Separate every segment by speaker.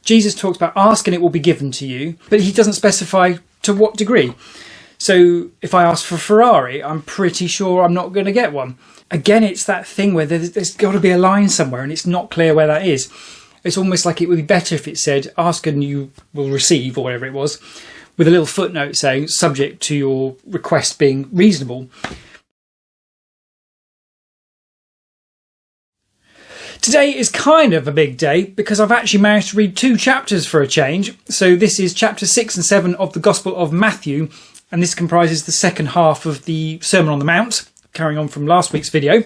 Speaker 1: Jesus talks about asking it will be given to you, but he doesn't specify to what degree. So if I ask for a Ferrari, I'm pretty sure I'm not going to get one. Again, it's that thing where there's got to be a line somewhere and it's not clear where that is. It's almost like it would be better if it said, ask and you will receive, or whatever it was, with a little footnote saying, subject to your request being reasonable. Today is kind of a big day because I've actually managed to read 2 chapters for a change. So this is chapter 6 and 7 of the Gospel of Matthew, and this comprises the second half of the Sermon on the Mount, carrying on from last week's video.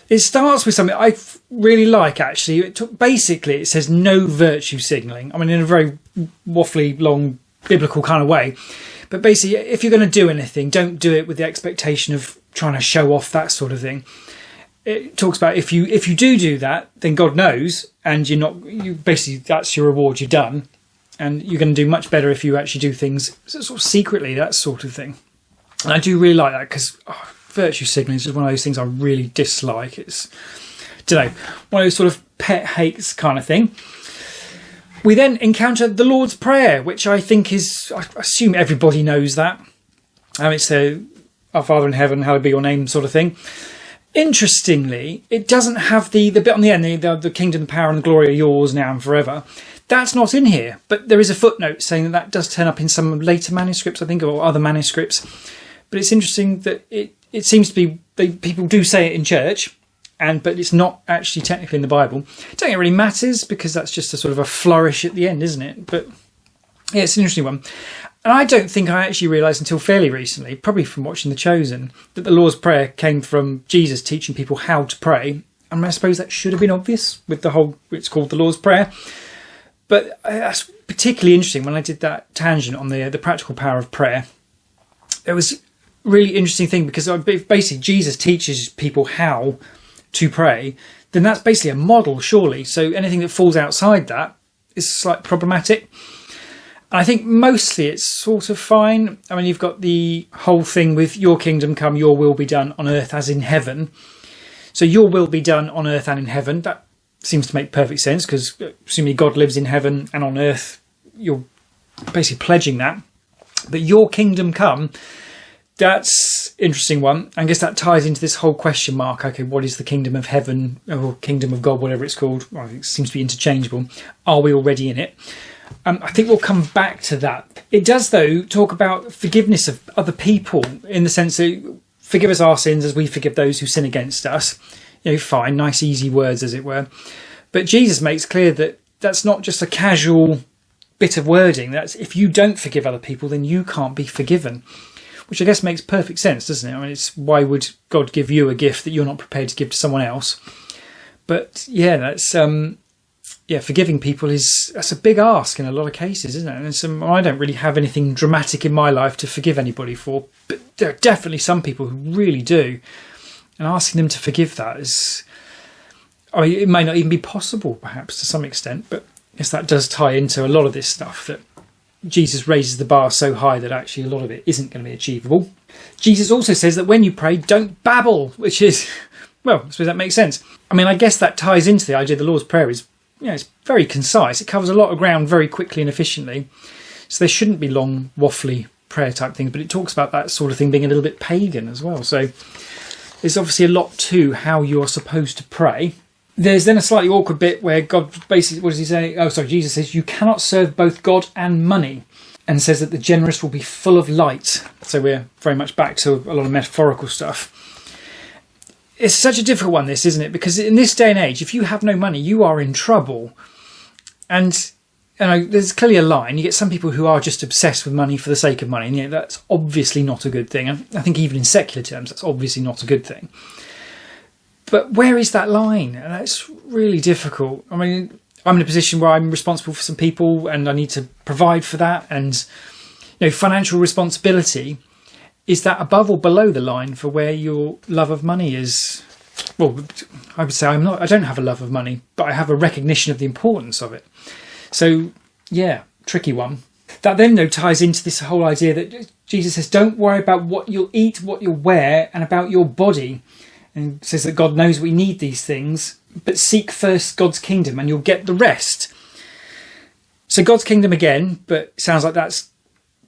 Speaker 1: It starts with something I really like, actually. Basically, it says no virtue signalling. I mean, in a very waffly, long, biblical kind of way. But basically, if you're going to do anything, don't do it with the expectation of trying to show off, that sort of thing. It talks about if you do that, then God knows, and you basically, that's your reward, you're done. And you're going to do much better if you actually do things sort of secretly, that sort of thing. And I do really like that because virtue signalling is just one of those things I really dislike. It's, I don't know, one of those sort of pet hates kind of thing. We then encounter the Lord's Prayer, which I think is, I assume everybody knows that. It's Our Father in Heaven, hallowed be your name sort of thing. Interestingly, it doesn't have the bit on the end, the kingdom, power and glory are yours now and forever. That's not in here, but there is a footnote saying that does turn up in some later manuscripts, I think, or other manuscripts. But it's interesting that it seems to be, people do say it in church, but it's not actually technically in the Bible. I don't think it really matters because that's just a sort of a flourish at the end, isn't it? But yeah, it's an interesting one. And I don't think I actually realised until fairly recently, probably from watching The Chosen, that the Lord's Prayer came from Jesus teaching people how to pray. And I suppose that should have been obvious with the whole, it's called the Lord's Prayer. But that's particularly interesting when I did that tangent on the practical power of prayer. It was a really interesting thing because if basically Jesus teaches people how to pray, then that's basically a model, surely. So anything that falls outside that is slightly problematic. I think mostly it's sort of fine. I mean, you've got the whole thing with your kingdom come, your will be done on earth as in heaven. So your will be done on earth and in heaven. That seems to make perfect sense because assuming God lives in heaven and on earth, you're basically pledging that. But your kingdom come, that's an interesting one. I guess that ties into this whole question mark. Okay, what is the kingdom of heaven or kingdom of God, whatever it's called? Well, it seems to be interchangeable. Are we already in it? I think we'll come back to that. It does, though, talk about forgiveness of other people in the sense that forgive us our sins as we forgive those who sin against us. Fine, nice, easy words, as it were. But Jesus makes clear that that's not just a casual bit of wording. That's if you don't forgive other people, then you can't be forgiven. Which I guess makes perfect sense, doesn't it? I mean, it's why would God give you a gift that you're not prepared to give to someone else? But yeah, that's forgiving people that's a big ask in a lot of cases, isn't it? And I don't really have anything dramatic in my life to forgive anybody for, but there are definitely some people who really do. And asking them to forgive that is, it may not even be possible, perhaps, to some extent, but I guess that does tie into a lot of this stuff, that Jesus raises the bar so high that actually a lot of it isn't going to be achievable. Jesus also says that when you pray, don't babble, which is, well, I suppose that makes sense. I mean, I guess that ties into the idea the Lord's Prayer is, it's very concise. It covers a lot of ground very quickly and efficiently. So there shouldn't be long, waffly prayer type things, but it talks about that sort of thing being a little bit pagan as well. So there's obviously a lot to how you're supposed to pray. There's then a slightly awkward bit where God basically, what does he say? Jesus says, you cannot serve both God and money, and says that the generous will be full of light. So we're very much back to a lot of metaphorical stuff. It's such a difficult one, this, isn't it? Because in this day and age, if you have no money, you are in trouble. And there's clearly a line. You get some people who are just obsessed with money for the sake of money. And that's obviously not a good thing. And I think even in secular terms, that's obviously not a good thing. But where is that line? And that's really difficult. I mean, I'm in a position where I'm responsible for some people and I need to provide for that. And, financial responsibility, is that above or below the line for where your love of money is? Well, I would say I don't have a love of money, but I have a recognition of the importance of it. So, yeah, tricky one. That then, though, ties into this whole idea that Jesus says, don't worry about what you'll eat, what you'll wear, and about your body. And says that God knows we need these things, but seek first God's kingdom and you'll get the rest. So God's kingdom again, but it sounds like that's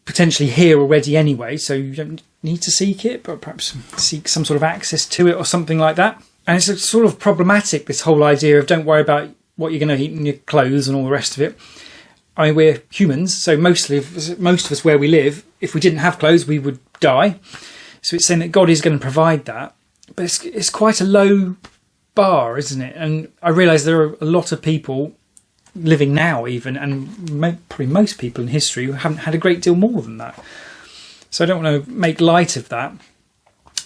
Speaker 1: potentially here already anyway, so you don't need to seek it, but perhaps seek some sort of access to it or something like that. And it's sort of problematic, this whole idea of don't worry about what you're going to eat and your clothes and all the rest of it. I mean, we're humans, so most of us where we live, if we didn't have clothes, we would die. So it's saying that God is going to provide that. But it's quite a low bar, isn't it? And I realise there are a lot of people living now even, and probably most people in history, who haven't had a great deal more than that. So I don't want to make light of that.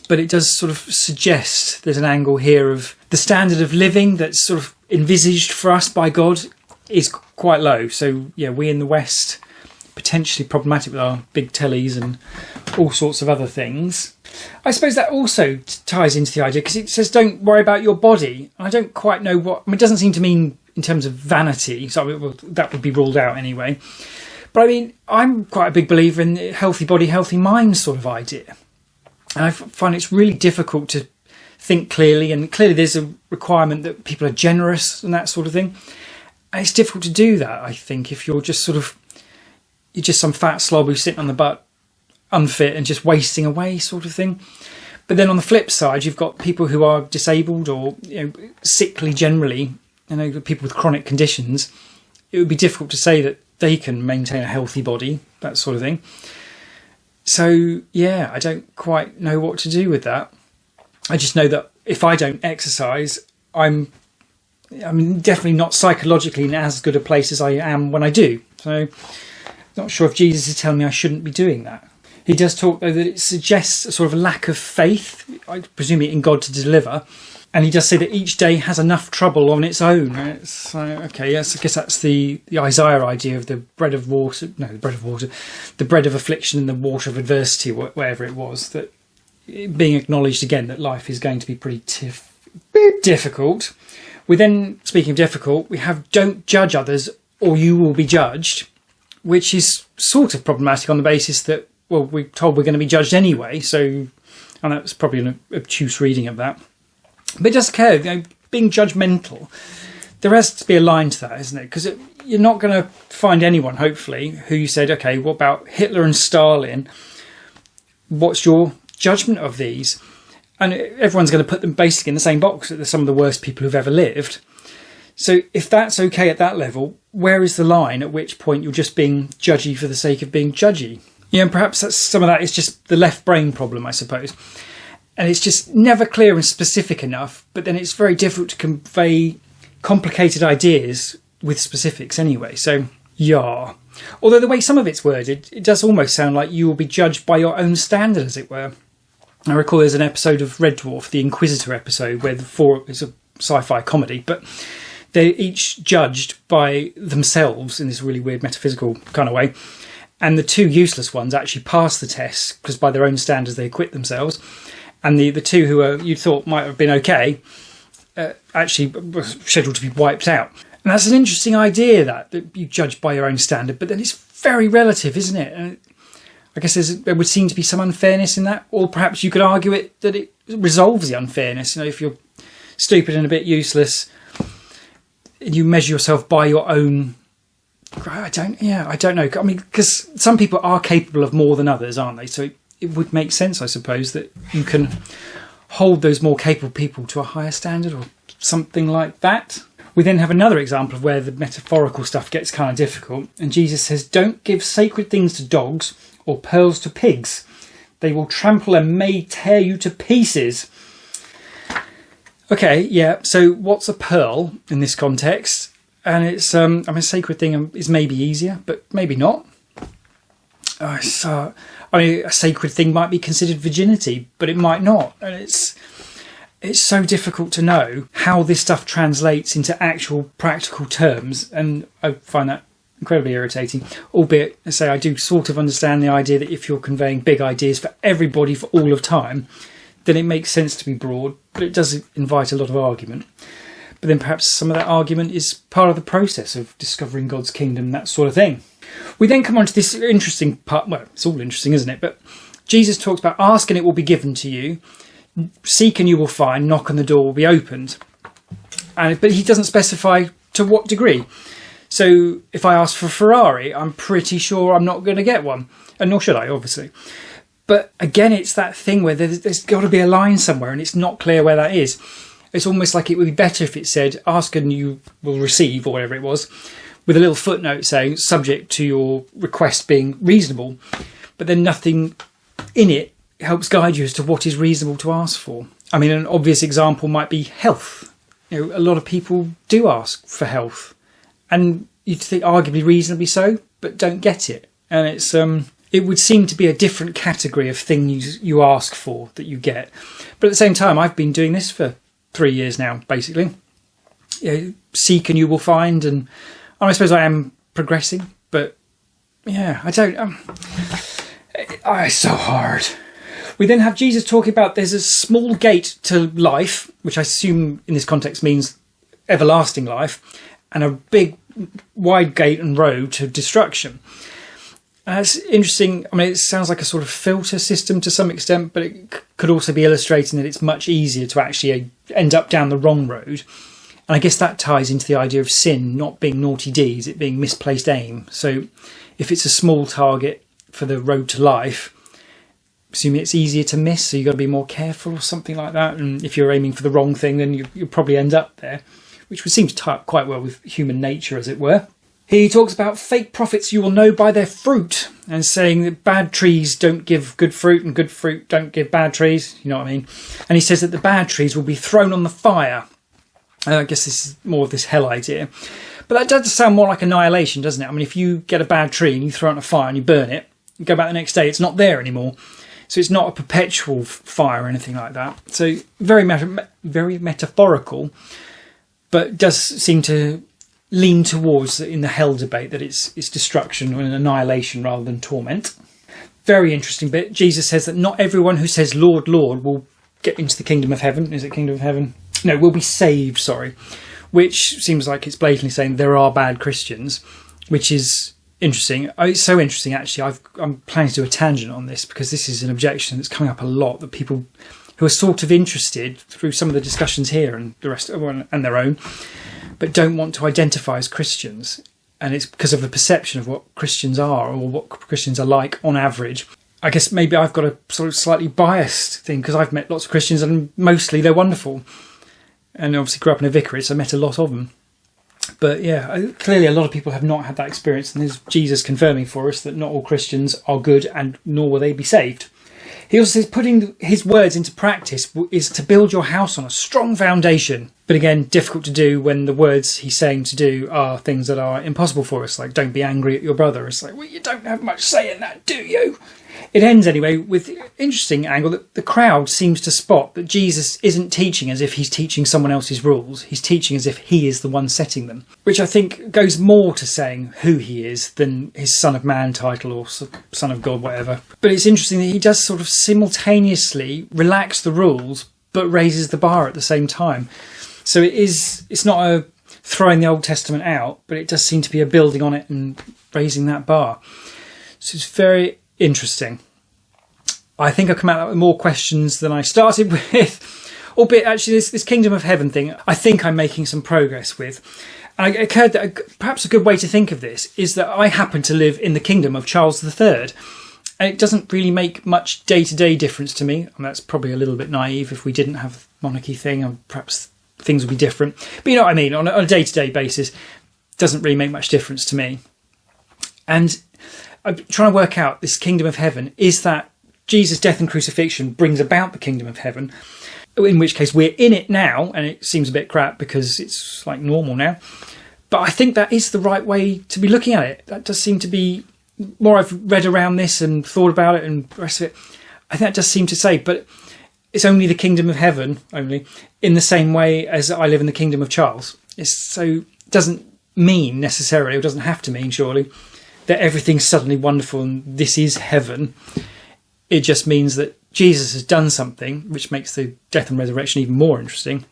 Speaker 1: But it does sort of suggest there's an angle here of the standard of living that's sort of envisaged for us by God is quite low. So yeah, we in the West, potentially problematic with our big tellies and all sorts of other things. I suppose that also ties into the idea, because it says don't worry about your body. I don't quite know what, I mean, it doesn't seem to mean in terms of vanity, so that would be ruled out anyway. But I mean, I'm quite a big believer in the healthy body, healthy mind sort of idea. And I find it's really difficult to think clearly, and clearly there's a requirement that people are generous and that sort of thing. And it's difficult to do that, I think, if you're just you're just some fat slob who's sitting on the butt, unfit and just wasting away sort of thing. But then on the flip side, you've got people who are disabled or sickly generally, people with chronic conditions. It would be difficult to say that they can maintain a healthy body, that sort of thing. So yeah, I don't quite know what to do with that. I just know that if I don't exercise, I'm definitely not psychologically in as good a place as I am when I do. So not sure if Jesus is telling me I shouldn't be doing that. He does talk, though, that it suggests a sort of a lack of faith, I presume in God to deliver. And he does say that each day has enough trouble on its own. It's okay, yes, I guess that's the Isaiah idea of the bread of affliction and the water of adversity, whatever it was, that being acknowledged again that life is going to be pretty difficult. We then, speaking of difficult, we have don't judge others or you will be judged, which is sort of problematic on the basis that, well, we're told we're going to be judged anyway, so I know it's probably an obtuse reading of that. But it does occur, being judgmental, there has to be a line to that, isn't it? Because you're not going to find anyone, hopefully, who you said, okay, what about Hitler and Stalin? What's your judgment of these? And everyone's going to put them basically in the same box, that they're some of the worst people who've ever lived. So if that's okay at that level, where is the line at which point you're just being judgy for the sake of being judgy? Yeah, and perhaps some of that is just the left brain problem, I suppose. And it's just never clear and specific enough, but then it's very difficult to convey complicated ideas with specifics anyway. So, yeah. Although the way some of it's worded, it does almost sound like you will be judged by your own standard, as it were. I recall there's an episode of Red Dwarf, the Inquisitor episode, where it's a sci-fi comedy, but they're each judged by themselves in this really weird metaphysical kind of way. And the two useless ones actually pass the test because by their own standards they acquit themselves. And the two who you thought might have been okay actually were scheduled to be wiped out. And that's an interesting idea, that you judge by your own standard, but then it's very relative, isn't it? And I guess there would seem to be some unfairness in that, or perhaps you could argue that it resolves the unfairness. If you're stupid and a bit useless, you measure yourself by your own. I don't know. I mean, because some people are capable of more than others, aren't they? So it would make sense, I suppose, that you can hold those more capable people to a higher standard or something like that. We then have another example of where the metaphorical stuff gets kind of difficult. And Jesus says, don't give sacred things to dogs or pearls to pigs. They will trample and may tear you to pieces. Okay, yeah, so what's a pearl in this context? And it's, a sacred thing is maybe easier, but maybe not. A sacred thing might be considered virginity, but it might not. And it's so difficult to know how this stuff translates into actual practical terms. And I find that incredibly irritating. Albeit, I do sort of understand the idea that if you're conveying big ideas for everybody for all of time, then it makes sense to be broad, but it does invite a lot of argument. But then perhaps some of that argument is part of the process of discovering God's kingdom, that sort of thing. We then come on to this interesting part. Well, it's all interesting, isn't it? But Jesus talks about ask and it will be given to you. Seek and you will find. Knock and the door will be opened. But he doesn't specify to what degree. So if I ask for a Ferrari, I'm pretty sure I'm not going to get one. And nor should I, obviously. But again, it's that thing where there's got to be a line somewhere and it's not clear where that is. It's almost like it would be better if it said, ask and you will receive, or whatever it was, with a little footnote saying, subject to your request being reasonable. But then nothing in it helps guide you as to what is reasonable to ask for. I mean, an obvious example might be health. You know, a lot of people do ask for health, and you'd think arguably reasonably so, but don't get it. And it would seem to be a different category of thing you ask for that you get. But at the same time, I've been doing this for 3 years now, basically. You know, seek and you will find, and I suppose I am progressing, but yeah, I don't. It's so hard. We then have Jesus talking about there's a small gate to life, which I assume in this context means everlasting life, and a big wide gate and road to destruction. That's interesting. I mean, it sounds like a sort of filter system to some extent, but it could also be illustrating that it's much easier to actually end up down the wrong road. And I guess that ties into the idea of sin not being naughty deeds, it being misplaced aim. So if it's a small target for the road to life, assuming it's easier to miss, so you've got to be more careful or something like that. And if you're aiming for the wrong thing, then you'll probably end up there, which would seem to tie up quite well with human nature, as it were. He talks about fake prophets you will know by their fruit, and saying that bad trees don't give good fruit and good fruit don't give bad trees. You know what I mean? And he says that the bad trees will be thrown on the fire. I guess this is more of this hell idea. But that does sound more like annihilation, doesn't it? I mean, if you get a bad tree and you throw it on a fire and you burn it, you go back the next day, it's not there anymore. So it's not a perpetual fire or anything like that. So very metaphorical, but does seem to lean towards, in the hell debate, that it's destruction and annihilation rather than torment. Very interesting bit. Jesus says that not everyone who says, Lord, Lord, will get into the kingdom of heaven. Is it kingdom of heaven? No, will be saved, sorry. Which seems like it's blatantly saying there are bad Christians, which is interesting. It's so interesting, actually. I'm planning to do a tangent on this because this is an objection that's coming up a lot, that people who are sort of interested through some of the discussions here and the rest and their own, but don't want to identify as Christians. And it's because of the perception of what Christians are, or what Christians are like on average. I guess maybe I've got a sort of slightly biased thing because I've met lots of Christians and mostly they're wonderful. And obviously grew up in a vicarage, so I met a lot of them. But yeah, clearly a lot of people have not had that experience, and there's Jesus confirming for us that not all Christians are good, and nor will they be saved. He also says putting his words into practice is to build your house on a strong foundation. But again, difficult to do when the words he's saying to do are things that are impossible for us, like don't be angry at your brother. It's like, well, you don't have much say in that, do you? It ends anyway with the interesting angle that the crowd seems to spot that Jesus isn't teaching as if he's teaching someone else's rules. He's teaching as if he is the one setting them, which I think goes more to saying who he is than his Son of Man title or Son of God, whatever. But it's interesting that he does sort of simultaneously relax the rules but raises the bar at the same time. So it's not a throwing the Old Testament out, but it does seem to be a building on it and raising that bar. So it's very interesting. I think I've come out with more questions than I started with, albeit actually this kingdom of heaven thing I think I'm making some progress with. And it occurred that perhaps a good way to think of this is that I happen to live in the kingdom of Charles III, and it doesn't really make much day-to-day difference to me. And that's probably a little bit naive. If we didn't have the monarchy thing, and perhaps things would be different. But you know what I mean, on a day-to-day basis, it doesn't really make much difference to me. And I'm trying to work out this kingdom of heaven. Is that Jesus' death and crucifixion brings about the kingdom of heaven, in which case we're in it now, and it seems a bit crap because it's like normal now. But I think that is the right way to be looking at it. That does seem to be, more I've read around this and thought about it and the rest of it, I think that does seem to say, but it's only the kingdom of heaven, only, in the same way as I live in the kingdom of Charles. It doesn't mean necessarily, or doesn't have to mean surely, that everything's suddenly wonderful and this is heaven. It just means that Jesus has done something which makes the death and resurrection even more interesting,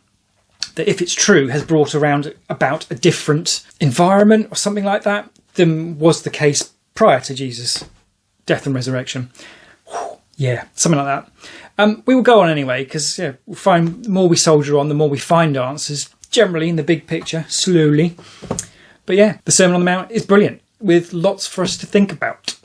Speaker 1: that if it's true has brought around about a different environment or something like that than was the case prior to Jesus' death and resurrection. Yeah, something like that. We will go on anyway, because we'll find the more we soldier on, the more we find answers, generally in the big picture, slowly. But yeah, the Sermon on the Mount is brilliant, with lots for us to think about.